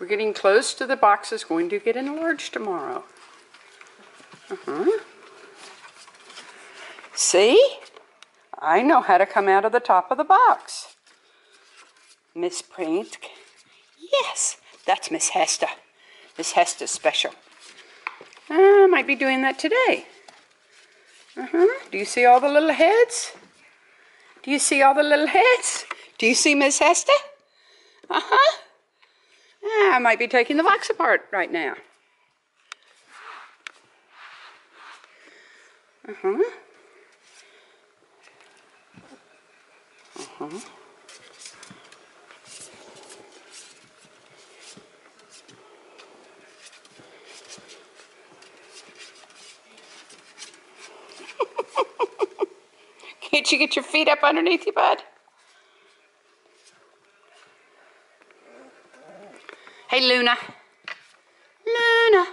We're getting close to the boxes going to get enlarged tomorrow. See? I know how to come out of the top of the box. Miss Paint. Yes, that's Miss Hester. Miss Hester's special. I might be doing that today. Do you see all the little heads? Do you see all the little heads? Do you see Miss Hester? I might be taking the box apart right now. Can't you get your feet up underneath you, bud? Hey, Luna. Luna.